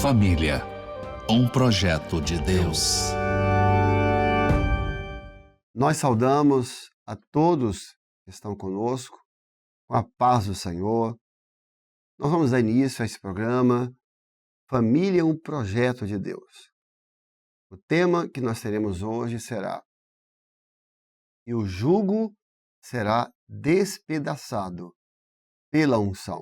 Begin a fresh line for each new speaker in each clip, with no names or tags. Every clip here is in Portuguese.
Família, um projeto de Deus.
Nós saudamos a todos que estão conosco, com a paz do Senhor. Nós vamos dar início a esse programa, Família, um projeto de Deus. O tema que nós teremos hoje será: e o jugo será despedaçado pela unção.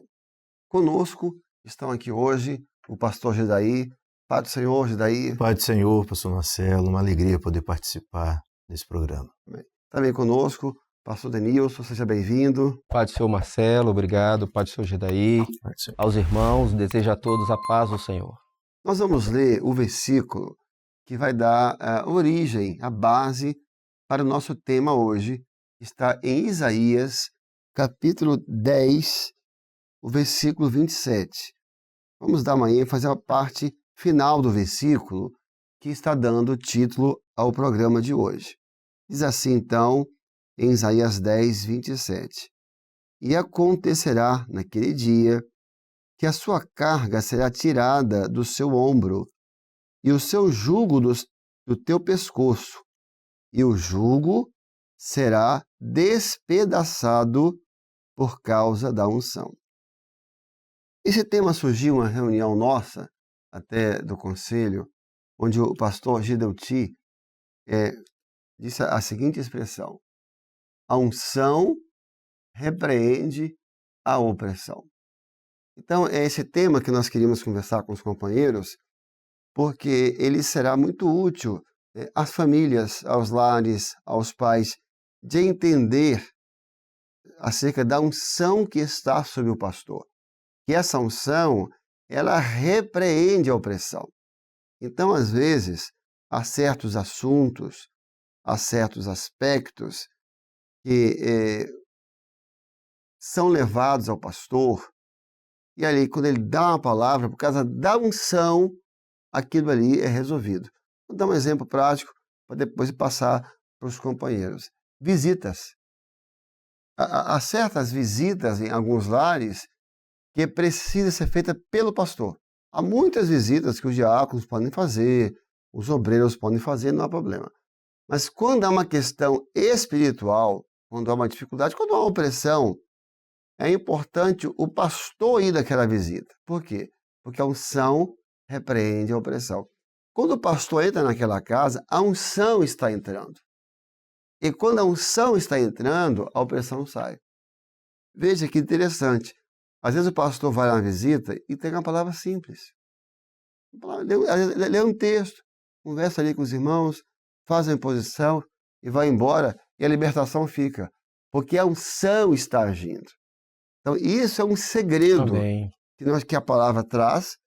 Conosco estão aqui hoje o pastor Gedaí. Pai do Senhor, Gedaí.
Pai do Senhor, pastor Marcelo, uma alegria poder participar desse programa.
Também conosco, pastor Denilson, seja bem-vindo.
Pai do Senhor Marcelo, obrigado. Pai do Senhor Gedaí, aos irmãos, desejo a todos a paz do Senhor.
Nós vamos ler o versículo que vai dar a origem, a base para o nosso tema hoje. Está em Isaías, capítulo 10, o versículo 27. Vamos dar uma ênfase à parte final do versículo que está dando título ao programa de hoje. Diz assim, então, em Isaías 10, 27. E acontecerá naquele dia que a sua carga será tirada do seu ombro e o seu jugo do teu pescoço, e o jugo será despedaçado por causa da unção. Esse tema surgiu em uma reunião nossa, até do conselho, onde o pastor Gideuti disse a seguinte expressão: a unção repreende a opressão. Então, é esse tema que nós queríamos conversar com os companheiros, porque ele será muito útil às famílias, aos lares, aos pais, de entender acerca da unção que está sobre o pastor. Que essa unção, ela repreende a opressão. Então, às vezes, há certos assuntos, há certos aspectos que são levados ao pastor, e ali, quando ele dá uma palavra, por causa da unção, aquilo ali é resolvido. Vou dar um exemplo prático para depois passar para os companheiros. Visitas. Há certas visitas em alguns lares que precisa ser feita pelo pastor. Há muitas visitas que os diáconos podem fazer, os obreiros podem fazer, não há problema. Mas quando há uma questão espiritual, quando há uma dificuldade, quando há uma opressão, é importante o pastor ir daquela visita. Por quê? Porque a unção repreende a opressão. Quando o pastor entra naquela casa, a unção está entrando. E quando a unção está entrando, a opressão sai. Veja que interessante. Às vezes o pastor vai na visita e tem uma palavra simples. Lê um texto, conversa ali com os irmãos, faz a imposição e vai embora, e a libertação fica. Porque a unção está agindo. Então, isso é um segredo que a palavra traz,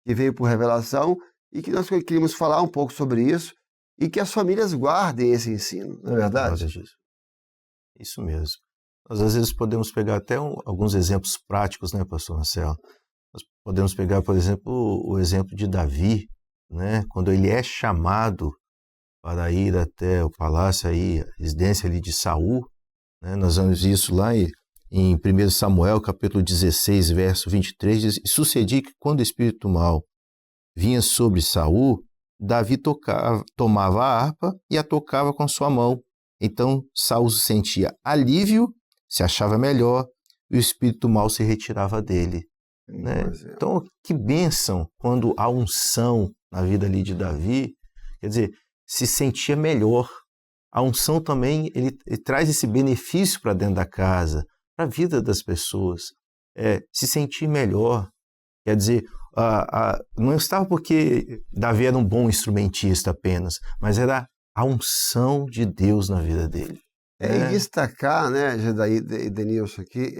que veio por revelação, e que nós queríamos falar um pouco sobre isso, e que as famílias guardem esse ensino, não é verdade?
Isso mesmo. Nós, às vezes, podemos pegar até alguns exemplos práticos, né, pastor Marcelo? Nós podemos pegar, por exemplo, o exemplo de Davi, né, quando ele é chamado para ir até o palácio, aí, a residência ali de Saul, né, nós vemos isso lá em 1 Samuel, capítulo 16, verso 23, diz: e sucedia que quando o espírito mau vinha sobre Saul, Davi tomava a harpa e a tocava com sua mão. Então Saul sentia alívio, se achava melhor, e o espírito mau se retirava dele. Né? Então, que bênção quando há unção na vida ali de Davi, quer dizer, se sentia melhor. A unção também, ele traz esse benefício para dentro da casa, para a vida das pessoas, se sentir melhor. Quer dizer, não estava porque Davi era um bom instrumentista apenas, mas era a unção de Deus na vida dele.
E destacar, né, Gedaí e Denilson, aqui,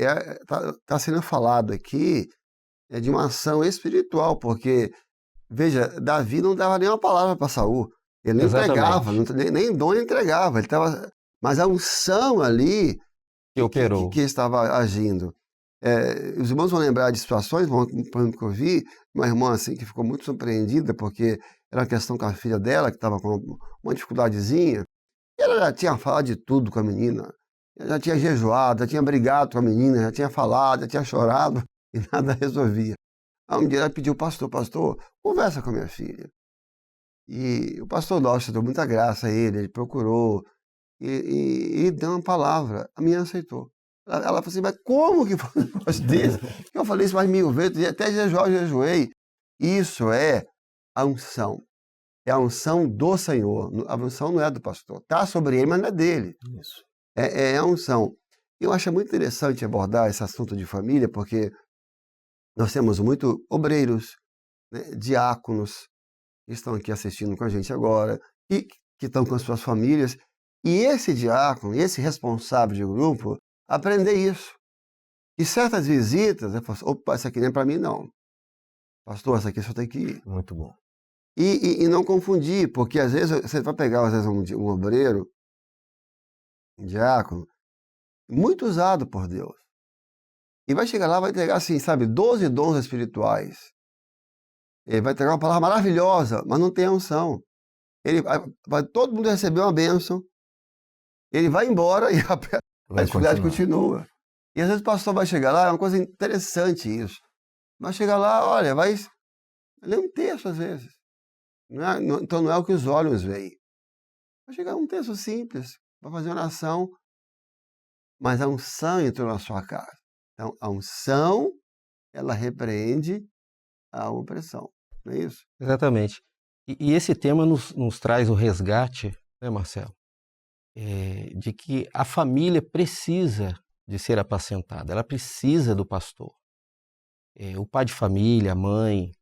está sendo falado aqui de uma ação espiritual, porque, veja, Davi não dava nenhuma palavra para Saul, ele não entregava, nem dom entregava, ele estava, mas a unção ali
que operou,
que estava agindo. Os irmãos vão lembrar de situações, por exemplo, que eu vi, uma irmã assim, que ficou muito surpreendida, porque era uma questão com a filha dela, que estava com uma dificuldadezinha, e ela já tinha falado de tudo com a menina, já tinha jejuado, já tinha brigado com a menina, já tinha falado, já tinha chorado, e nada resolvia. Aí um dia ela pediu, pastor, conversa com a minha filha. E o pastor Lócio deu muita graça a ele procurou, e deu uma palavra. A menina aceitou. Ela falou assim, mas como que foi um negócio desse? Eu falei isso mais 1000 vezes, até jejuei. Isso é a unção. É a unção do Senhor. A unção não é do pastor. Está sobre ele, mas não é dele.
Isso.
É a unção. Eu acho muito interessante abordar esse assunto de família, porque nós temos muito obreiros, né, diáconos, que estão aqui assistindo com a gente agora, e que estão com as suas famílias. E esse diácono, esse responsável de grupo, aprender isso. E certas visitas, eu falo, opa, isso aqui não é para mim, não. Pastor, isso aqui só tem que ir.
Muito bom.
E não confundir, porque às vezes você vai pegar às vezes, um obreiro, um diácono, muito usado por Deus. E vai chegar lá, vai entregar assim, sabe, 12 dons espirituais. Ele vai entregar uma palavra maravilhosa, mas não tem a unção. Todo mundo receber uma bênção, ele vai embora e a dificuldade continua. E às vezes o pastor vai chegar lá, é uma coisa interessante isso. Vai chegar lá, olha, vai ler um texto às vezes. Então não é o que os olhos veem. Vai chegar um texto simples, vai fazer oração, mas a unção entrou na sua casa. Então a unção, ela repreende a opressão, não é isso?
Exatamente. E esse tema nos traz o resgate, né, Marcelo? De que a família precisa de ser apacentada, ela precisa do pastor. O pai de família, a mãe,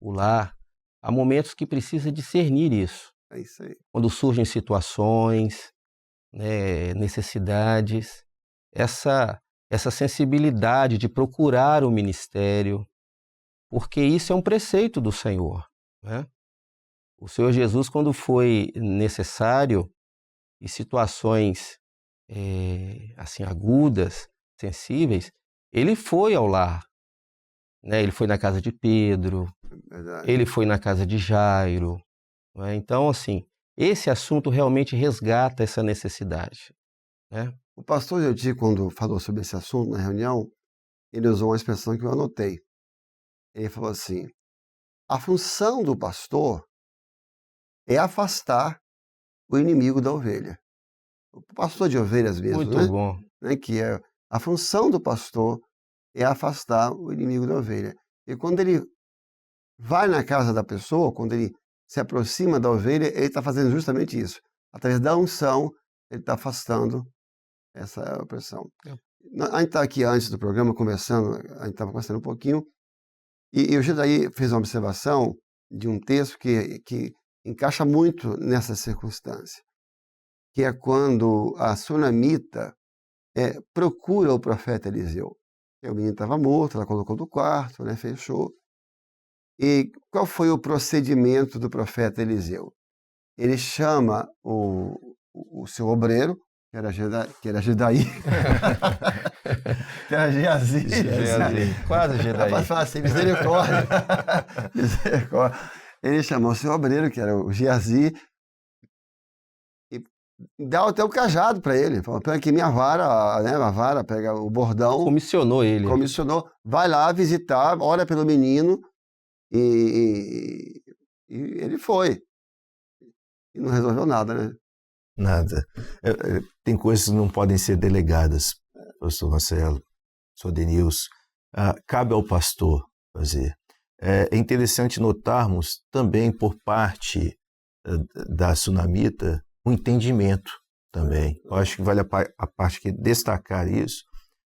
o lar, há momentos que precisa discernir isso.
É isso aí.
Quando surgem situações, né, necessidades, essa sensibilidade de procurar o ministério, porque isso é um preceito do Senhor, né? O Senhor Jesus, quando foi necessário, em situações assim agudas, sensíveis, ele foi ao lar, né? Ele foi na casa de Pedro,
Verdade.
ele foi na casa de Jairo, né? Então, assim, esse assunto realmente resgata essa necessidade, né?
O pastor Joti, quando falou sobre esse assunto na reunião, ele usou uma expressão que eu anotei. Ele falou assim, a função do pastor é afastar o inimigo da ovelha. O pastor de ovelhas mesmo,
Muito
né?
bom.
Que é a função do pastor é afastar o inimigo da ovelha. E quando ele vai na casa da pessoa, quando ele se aproxima da ovelha, ele está fazendo justamente isso. Através da unção, ele está afastando essa opressão. A gente está aqui antes do programa conversando, a gente estava conversando um pouquinho, e o Gedaí fez uma observação de um texto que encaixa muito nessa circunstância, que é quando a sunamita procura o profeta Eliseu. O menino estava morto, ela colocou no quarto, né, fechou. E qual foi o procedimento do profeta Eliseu? Ele chama o seu obreiro, que era Gedaí, que era Geazi.
Quase Gedaí.
Rapaz, fala assim, misericórdia. Misericórdia. Ele chamou o seu obreiro, que era o Geazi, e dá até o cajado para ele. Falou, pega aqui minha vara, né, a vara, pega o bordão.
Comissionou ele.
Comissionou, vai lá visitar, ora pelo menino, e ele foi. E não resolveu nada, né?
Nada. Tem coisas que não podem ser delegadas, pastor Marcelo, pastor Denilson. Cabe ao pastor fazer. É interessante notarmos também por parte da sunamita um entendimento também. Eu acho que vale a parte que destacar isso,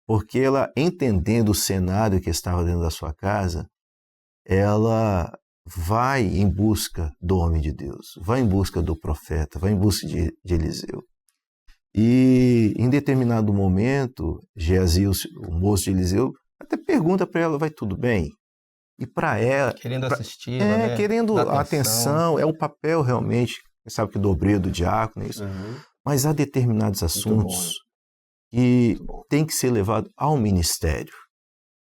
porque ela, entendendo o cenário que estava dentro da sua casa, ela vai em busca do homem de Deus, vai em busca do profeta, vai em busca de Eliseu. E em determinado momento, Geazi, o moço de Eliseu, até pergunta para ela, vai tudo bem? E para ela...
Querendo assistir, né?
Querendo a atenção, é o papel realmente, sabe que do obreiro, do diácono, é isso.
Uhum.
Mas há determinados assuntos que tem que ser levado ao ministério.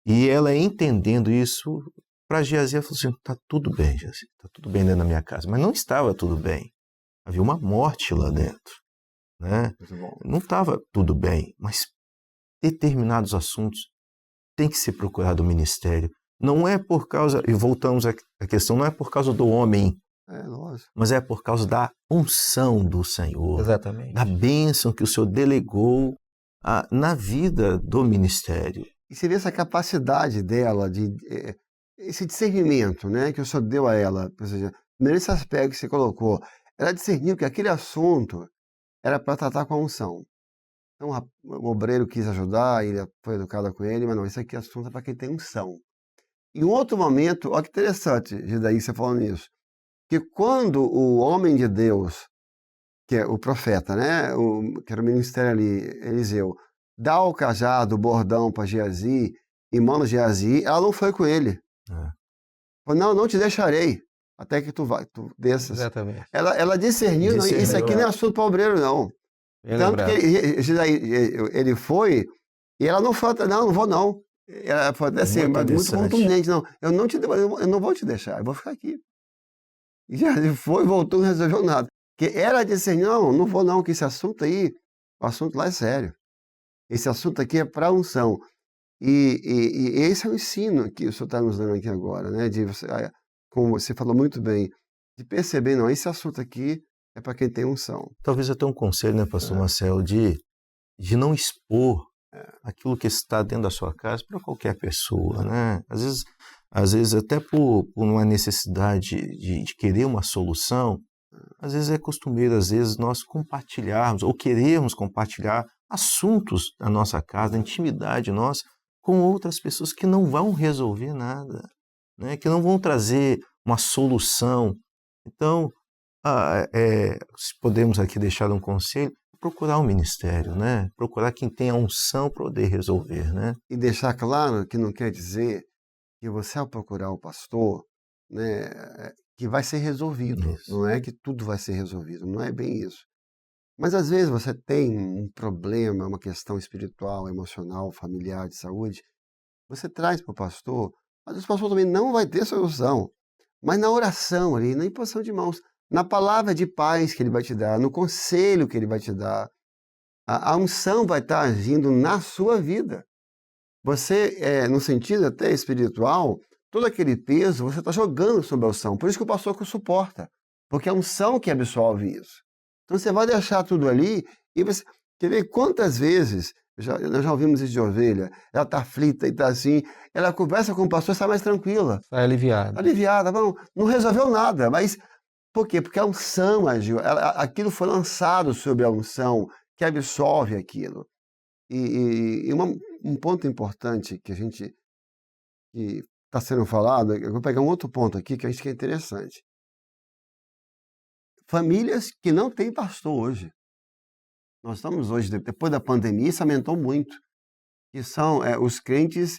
E ela, entendendo isso, para Geazi, ela falou assim, está tudo bem, Geazi, está tudo bem dentro da minha casa. Mas não estava tudo bem. Havia uma morte lá dentro. Né? Não estava tudo bem, mas determinados assuntos tem que ser procurado o ministério não é por causa, e voltamos à questão, não é por causa do homem,
Lógico.
mas é por causa da unção do Senhor,
Exatamente.
da bênção que o Senhor delegou na vida do ministério.
E você vê essa capacidade dela, esse discernimento, né, que o Senhor deu a ela, ou seja, nesse aspecto que você colocou, ela discerniu que aquele assunto era para tratar com a unção. Então, o obreiro quis ajudar, ele foi educado com ele, mas não, esse aqui é assunto para quem tem unção. Em outro momento, olha que interessante, Gidaí, você falando nisso, que quando o homem de Deus, que é o profeta, né, que era o ministério ali, Eliseu, dá o cajado, o bordão para Geazi, e manda Geazi, ela não foi com ele. Falou, não te deixarei, até que tu desças.
Exatamente.
Ela discerniu, não, isso aqui não é assunto para obreiro, não. Tanto que ele foi, e ela não falou, não vou não. Ela foi até assim, muito contundente, não, eu não vou te deixar, eu vou ficar aqui. E já foi, voltou, não resolveu nada. Porque ela disse assim, não vou não, que esse assunto aí, o assunto lá é sério. Esse assunto aqui é para unção. E esse é o ensino que o senhor está nos dando aqui agora, né? Como você falou muito bem, de perceber, não, esse assunto aqui é para quem tem unção.
Talvez até um conselho, né, pastor Marcelo, de não expor aquilo que está dentro da sua casa para qualquer pessoa, né? Às vezes até por uma necessidade de querer uma solução, às vezes é costumeiro, às vezes nós compartilharmos ou queremos compartilhar assuntos da nossa casa, da intimidade nossa, com outras pessoas que não vão resolver nada, né? Que não vão trazer uma solução. Então, se podemos aqui deixar um conselho, procurar um ministério, né? Procurar quem tem a unção para poder resolver, né?
E deixar claro que não quer dizer que você, ao procurar o pastor, né, que vai ser resolvido. Isso. Não é que tudo vai ser resolvido, não é bem isso. Mas às vezes você tem um problema, uma questão espiritual, emocional, familiar, de saúde, você traz para o pastor, mas o pastor também não vai ter solução. Mas na oração ali, na imposição de mãos, na palavra de paz que ele vai te dar, no conselho que ele vai te dar, a unção vai estar agindo na sua vida. Você, no sentido até espiritual, todo aquele peso você está jogando sobre a unção. Por isso que o pastor que suporta, porque é a unção que absolve isso. Então você vai deixar tudo ali e você... Quer ver quantas vezes, nós já ouvimos isso de ovelha, ela está aflita e está assim, ela conversa com o pastor e está mais tranquila.
Está aliviada.
Aliviada, não resolveu nada, mas por quê? Porque a unção agiu, aquilo foi lançado sobre a unção que absolve aquilo. E um ponto importante que está sendo falado, eu vou pegar um outro ponto aqui que eu acho que é interessante. Famílias que não têm pastor hoje. Nós estamos hoje, depois da pandemia, isso aumentou muito, que são os crentes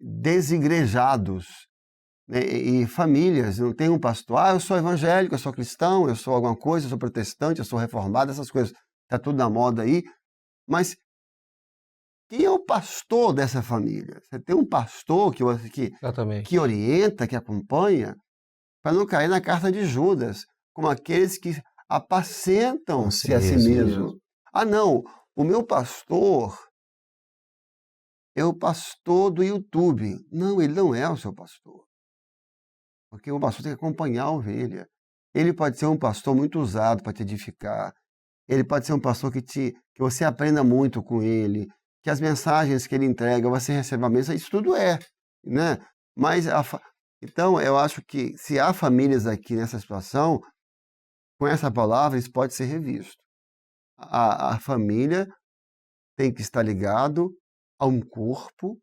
desigrejados, né? E famílias, não tem um pastor, eu sou evangélico, eu sou cristão, eu sou alguma coisa, eu sou protestante, eu sou reformado, essas coisas, está tudo na moda aí, mas quem é o pastor dessa família? Você tem um pastor que orienta, que acompanha, para não cair na carta de Judas, como aqueles que apacentam-se a si mesmos. Não, o meu pastor é o pastor do YouTube. Não, ele não é o seu pastor. Porque o pastor tem que acompanhar a ovelha. Ele pode ser um pastor muito usado para te edificar. Ele pode ser um pastor que você aprenda muito com ele, que as mensagens que ele entrega, você receba a mensagem, isso tudo né? Mas, então, eu acho que se há famílias aqui nessa situação, com essa palavra, isso pode ser revisto. A família tem que estar ligado a um corpo,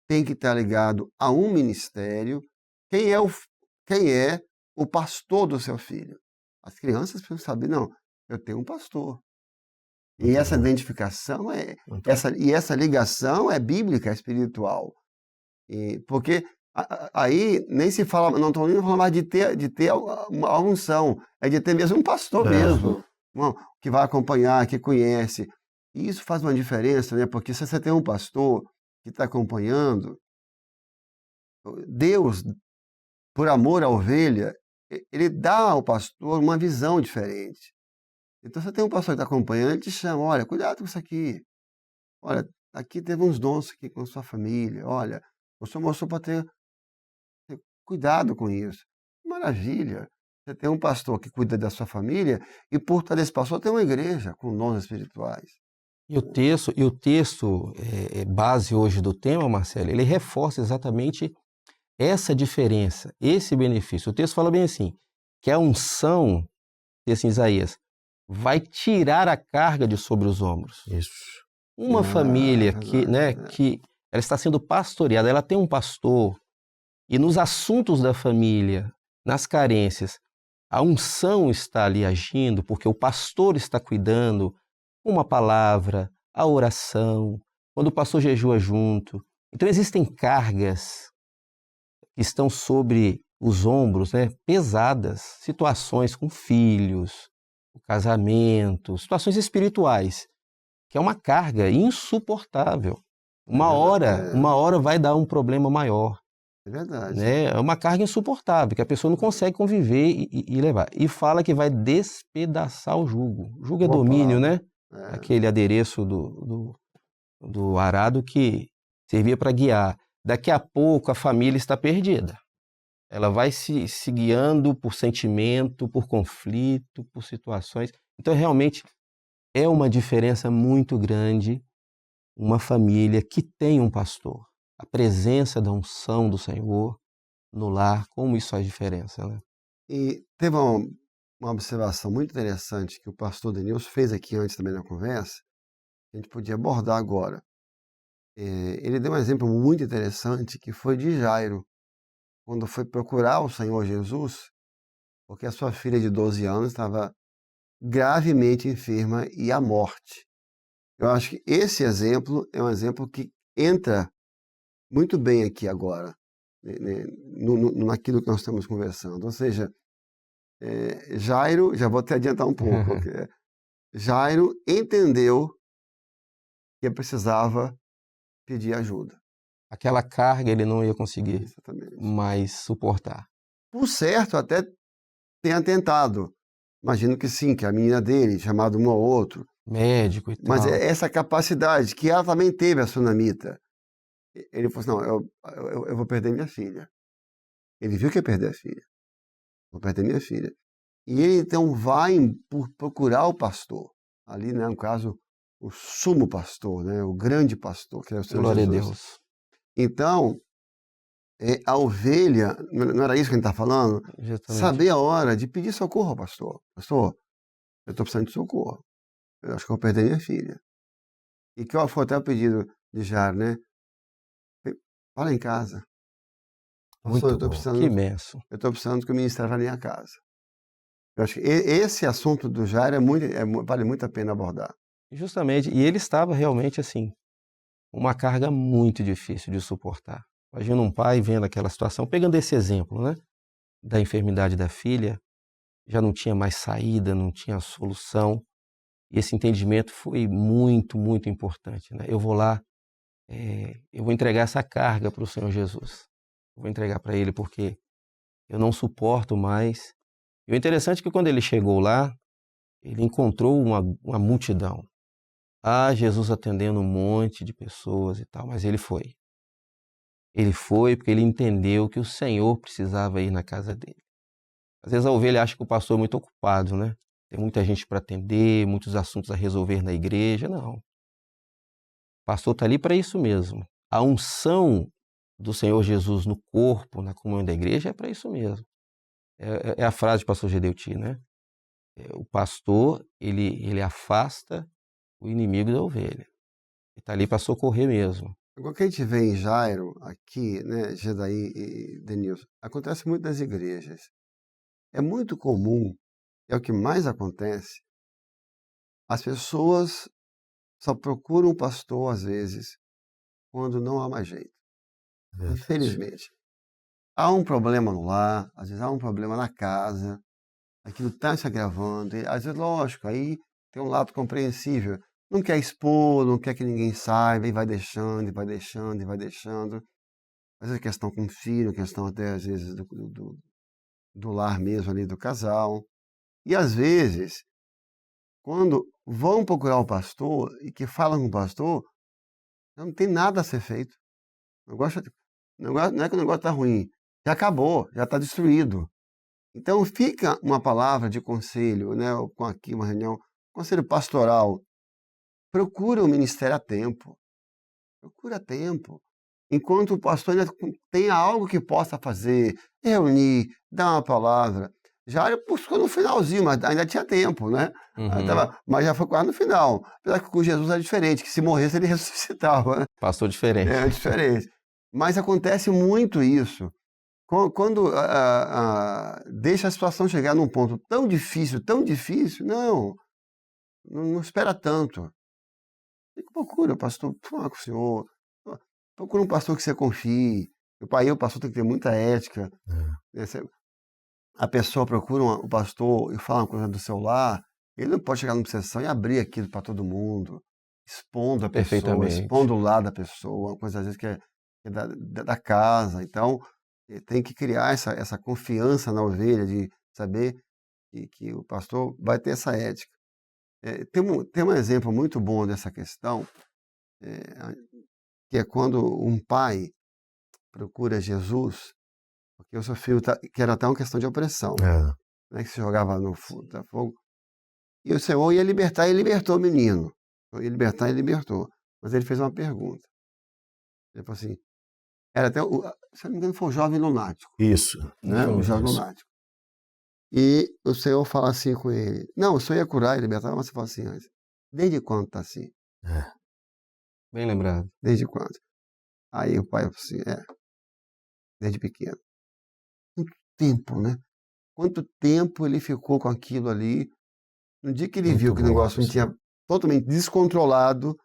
tem que estar ligado a um ministério. Quem é o pastor do seu filho? As crianças precisam saber, não, eu tenho um pastor. E essa identificação essa ligação é bíblica, é espiritual. Porque aí nem se fala, não estou nem falando mais de ter uma unção, é de ter mesmo um pastor mesmo, que vai acompanhar, que conhece. E isso faz uma diferença, né? Porque se você tem um pastor que está acompanhando, Deus, por amor à ovelha, ele dá ao pastor uma visão diferente. Então, você tem um pastor que está acompanhando, ele te chama, olha, cuidado com isso aqui. Olha, aqui teve uns dons aqui com a sua família. Olha, o senhor mostrou para ter Cuidado com isso. Maravilha. Você tem um pastor que cuida da sua família e por trás desse pastor tem uma igreja com dons espirituais.
E o texto base hoje do tema, Marcelo, ele reforça exatamente essa diferença, esse benefício. O texto fala bem assim, que a unção, diz em Isaías, vai tirar a carga de sobre os ombros.
Isso.
Uma família que ela está sendo pastoreada, ela tem um pastor, e nos assuntos da família, nas carências, a unção está ali agindo, porque o pastor está cuidando, uma palavra, a oração, quando o pastor jejua junto. Então existem cargas que estão sobre os ombros, né, pesadas, situações com filhos, o casamento, situações espirituais, que é uma carga insuportável. Uma hora vai dar um problema maior.
É verdade.
Né? É uma carga insuportável, que a pessoa não consegue conviver e levar. E fala que vai despedaçar o jugo. O jugo é
Boa
domínio,
palavra.
né? Aquele adereço do arado que servia para guiar. Daqui a pouco a família está perdida. Ela vai se guiando por sentimento, por conflito, por situações. Então, realmente, é uma diferença muito grande uma família que tem um pastor. A presença da unção do Senhor no lar, como isso faz diferença, né?
E teve uma observação muito interessante que o pastor Denilson fez aqui antes também na conversa, que a gente podia abordar agora. Ele deu um exemplo muito interessante que foi de Jairo, quando foi procurar o Senhor Jesus, porque a sua filha de 12 anos estava gravemente enferma e à morte. Eu acho que esse exemplo é um exemplo que entra muito bem aqui agora, naquilo que nós estamos conversando. Ou seja, Jairo, já vou até adiantar um pouco, Jairo entendeu que precisava pedir ajuda.
Aquela carga ele não ia conseguir
Exatamente.
mais suportar.
Por certo, até tenha tentado. Imagino que sim, que a menina dele, chamado um ao outro.
Médico e tal.
Mas essa capacidade que ela também teve, a sunamita. Ele falou assim, não, eu vou perder minha filha. Ele viu que ia perder a filha. Vou perder minha filha. E ele então vai procurar o pastor. Ali, né, no caso, o sumo pastor, né, o grande pastor, que é o Senhor
Glória
Jesus.
a Deus.
Então, a ovelha, não era isso que a gente está falando?
Exatamente.
Saber a hora de pedir socorro ao pastor. Pastor, eu estou precisando de socorro. Eu acho que eu vou perder minha filha. E que foi até o pedido de Jairo, né? Fala em casa.
Muito
Pastor,
bom. Que imenso.
eu estou precisando que o ministério vá na minha casa. Eu acho que esse assunto do Jairo vale muito a pena abordar.
Justamente. E ele estava realmente assim, uma carga muito difícil de suportar. Imagina um pai vendo aquela situação, pegando esse exemplo, né? Da enfermidade da filha, já não tinha mais saída, não tinha solução. E esse entendimento foi muito, muito importante, né? Eu vou lá, eu vou entregar essa carga para o Senhor Jesus. Eu vou entregar para Ele porque eu não suporto mais. E o interessante é que quando ele chegou lá, ele encontrou uma multidão. Jesus atendendo um monte de pessoas e tal, mas ele foi. Ele foi porque ele entendeu que o Senhor precisava ir na casa dele. Às vezes a ovelha acha que o pastor é muito ocupado, né? Tem muita gente para atender, muitos assuntos a resolver na igreja. Não. O pastor está ali para isso mesmo. A unção do Senhor Jesus no corpo, na comunhão da igreja, é para isso mesmo. É a frase do pastor Gedeuti, né? O pastor, ele afasta o inimigo da ovelha. Ele está ali para socorrer mesmo.
O que a gente vê em Jairo, aqui, né, Gedaí e Denilson, acontece muito nas igrejas. É muito comum, é o que mais acontece, as pessoas só procuram o pastor, às vezes, quando não há mais jeito. Infelizmente. Há um problema no lar, às vezes há um problema na casa, aquilo está se agravando, e, às vezes, lógico, aí tem um lado compreensível. Não quer expor, não quer que ninguém saiba, e vai deixando, e vai deixando, e vai deixando. Às vezes questão com o filho, questão até, às vezes, do lar mesmo ali do casal. E, às vezes, quando vão procurar o pastor, e que falam com o pastor, não tem nada a ser feito. Não é que o negócio está ruim, já acabou, já está destruído. Então fica uma palavra de conselho, né, com aqui uma reunião, conselho pastoral. Procura o ministério a tempo. Procura a tempo. Enquanto o pastor ainda tenha algo que possa fazer, reunir, dar uma palavra. Já buscou no finalzinho, mas ainda tinha tempo, né? Mas já foi quase no final. Apesar que com Jesus era diferente, que se morresse ele ressuscitava, né?
Pastor diferente.
É diferente. Mas acontece muito isso. Quando deixa a situação chegar num ponto tão difícil, não espera tanto. Procura, pastor, fala com o senhor. Procura um pastor que você confie. O pastor tem que ter muita ética. A pessoa procura o pastor e fala uma coisa do seu lar, ele não pode chegar numa sessão e abrir aquilo para todo mundo, expondo a pessoa, expondo o lado da pessoa, uma coisa às vezes que é da casa. Então, tem que criar essa confiança na ovelha, de saber que o pastor vai ter essa ética. Tem um exemplo muito bom dessa questão, que é quando um pai procura Jesus, porque o seu filho que era até uma questão de opressão, né, que se jogava no fogo, e o Senhor ia libertar e libertou o menino. Ia libertar e libertou. Mas ele fez uma pergunta. Ele falou assim, era até, se não me engano, foi o jovem lunático.
Isso.
Né? O jovem lunático. E o Senhor fala assim com ele, não, o Senhor ia curar e libertar, mas você fala assim, desde quando está assim?
Bem lembrado.
Desde quando? Aí o pai falou assim, desde pequeno. Quanto tempo, né? Quanto tempo ele ficou com aquilo ali. No dia que ele viu que o negócio não tinha totalmente descontrolado,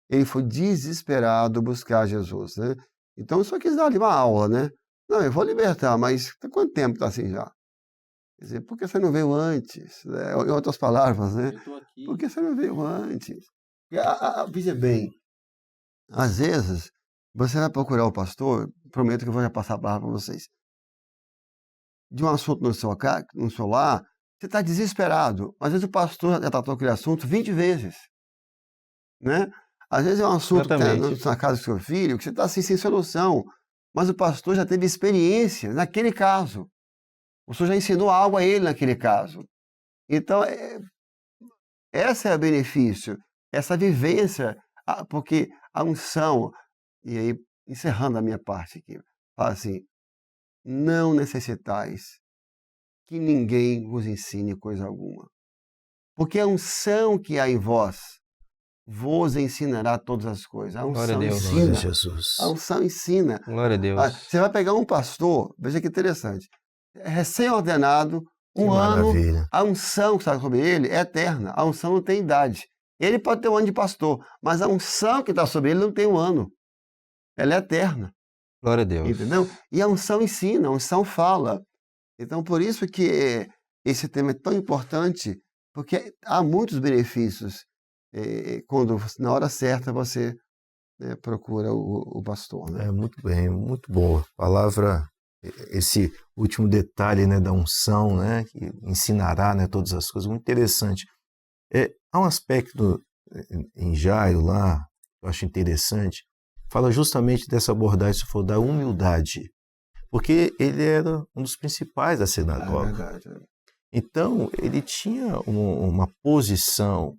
ele foi desesperado buscar Jesus, né? Então, eu só quis dar ali uma aula, né? Não, eu vou libertar, mas quanto tempo está assim já? Quer dizer, por que você não veio antes? Né? Em outras palavras, né? Por que você não veio antes? Veja bem, às vezes, você vai procurar o pastor, prometo que eu vou já passar a palavra para vocês, de um assunto no seu lar, você está desesperado. Às vezes o pastor já tratou aquele assunto 20 vezes. Né? Às vezes é um assunto que está na casa do seu filho, que você está assim, sem solução, mas o pastor já teve experiência naquele caso. O senhor já ensinou algo a ele naquele caso. Então, esse é o benefício, essa vivência, porque a unção, e aí, encerrando a minha parte aqui, fala assim, não necessitais que ninguém vos ensine coisa alguma, porque a unção que há em vós vos ensinará todas as coisas. A unção ensina.
Jesus.
A unção ensina.
Glória a Deus.
Você vai pegar um pastor, veja que interessante, recém-ordenado, um ano, a unção que está sobre ele é eterna. A unção não tem idade. Ele pode ter um ano de pastor, mas a unção que está sobre ele não tem um ano. Ela é eterna.
Glória a Deus.
Entendeu? E a unção ensina, a unção fala. Então, por isso que esse tema é tão importante, porque há muitos benefícios quando, na hora certa, você procura o pastor. Né?
Muito bem, muito boa. Palavra, esse último detalhe, né, da unção, né, que ensinará, né, todas as coisas, muito interessante. Há um aspecto em Jairo lá, eu acho interessante, fala justamente dessa abordagem, se for, da humildade, porque ele era um dos principais da sinagoga.
É verdade.
Então, ele tinha uma posição,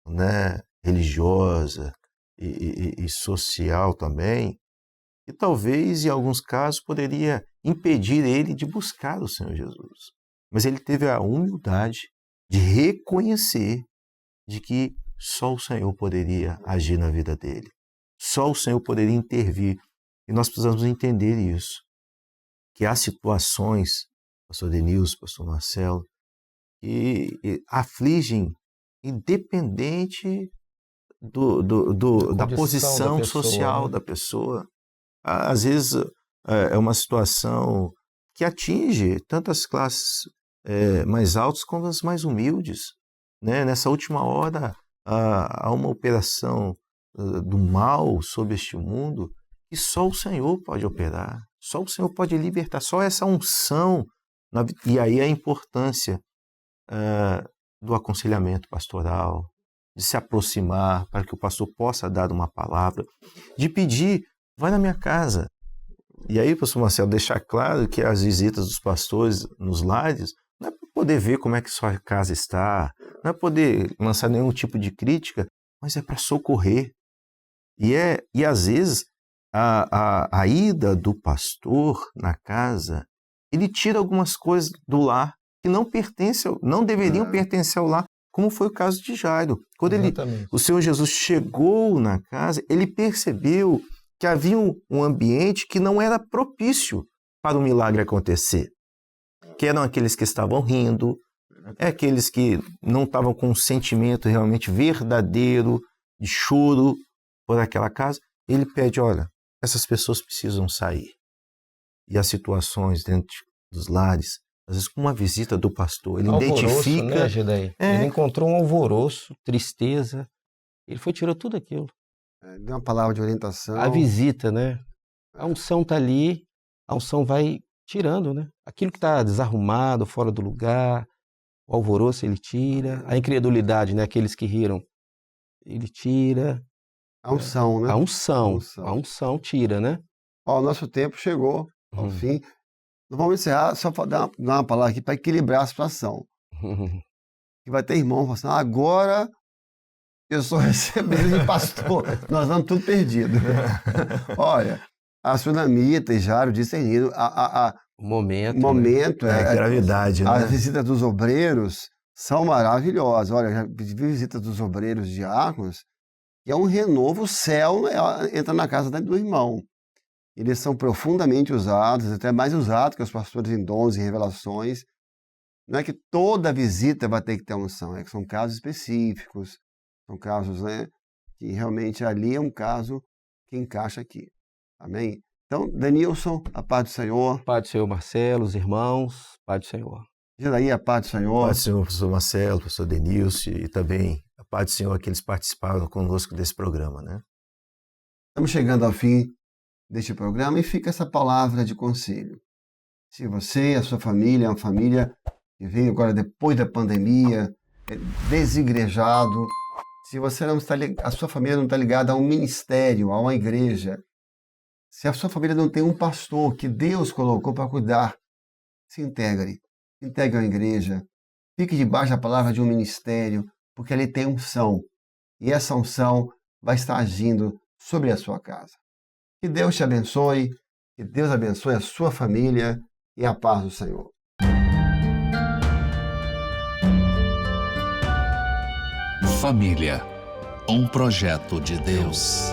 né, religiosa e social também, que talvez, em alguns casos, poderia impedir ele de buscar o Senhor Jesus. Mas ele teve a humildade de reconhecer de que só o Senhor poderia agir na vida dele. Só o Senhor poderia intervir. E nós precisamos entender isso. Que há situações, pastor Denilson, pastor Marcelo, que afligem independente da posição social da pessoa. Às vezes é uma situação que atinge tanto as classes mais altas como as mais humildes. Né? Nessa última hora, há uma operação do mal sobre este mundo que só o Senhor pode operar, só o Senhor pode libertar, só essa unção. E aí a importância do aconselhamento pastoral, de se aproximar para que o pastor possa dar uma palavra, de pedir, vai na minha casa, E aí, pastor Marcelo, deixar claro que as visitas dos pastores nos lares não é para poder ver como é que sua casa está, não é poder lançar nenhum tipo de crítica, mas é para socorrer. E às vezes a ida do pastor na casa, ele tira algumas coisas do lar que não deveriam pertencer ao lar, como foi o caso de Jairo. Quando o Senhor Jesus chegou na casa, ele percebeu que havia um ambiente que não era propício para o milagre acontecer. Que eram aqueles que estavam rindo, aqueles que não estavam com um sentimento realmente verdadeiro de choro por aquela casa. Ele pede, olha, essas pessoas precisam sair. E as situações dentro dos lares, às vezes com uma visita do pastor, ele identifica...
Né, Gedaí? Ele encontrou um alvoroço, tristeza, ele tirou tudo aquilo.
Deu uma palavra de orientação.
A visita, né? A unção está ali, a unção vai tirando, né? Aquilo que está desarrumado, fora do lugar, o alvoroço ele tira, a incredulidade, né? Aqueles que riram, ele tira.
A unção, né?
A unção tira, né?
Ó, o nosso tempo chegou ao fim. Nós vamos encerrar, só para dar uma palavra aqui para equilibrar a situação. Que vai ter irmão falando assim, agora eu estou recebendo de pastor. Nós vamos tudo perdido. Olha, a Sunamita e Jairo discerniram
o momento,
né? A gravidade, né?
As visitas dos obreiros são maravilhosas. Olha, já vi visitas dos obreiros diáconos, que é um renovo, o céu entra na casa do irmão. Eles são profundamente usados, até mais usados que os pastores em dons e revelações. Não é que toda visita vai ter que ter unção, é que são casos específicos, são casos, né, que realmente ali é um caso que encaixa aqui. Amém? Então, Denilson, a paz do Senhor.
Paz do Senhor, Marcelo, os irmãos, paz do Senhor.
Gedaí, a paz do Senhor.
Paz do Senhor, professor Marcelo, professor Denilson, e também a paz do Senhor que eles participaram conosco desse programa, né?
Estamos chegando ao fim deste programa e fica essa palavra de conselho. Se você e a sua família é uma família que veio agora depois da pandemia, desigrejado, se você não está, a sua família não está ligada a um ministério, a uma igreja, se a sua família não tem um pastor que Deus colocou para cuidar, se integre a uma igreja, fique debaixo da palavra de um ministério, porque ali tem unção, e essa unção vai estar agindo sobre a sua casa. Que Deus te abençoe, que Deus abençoe a sua família e a paz do Senhor.
Família, um projeto de Deus.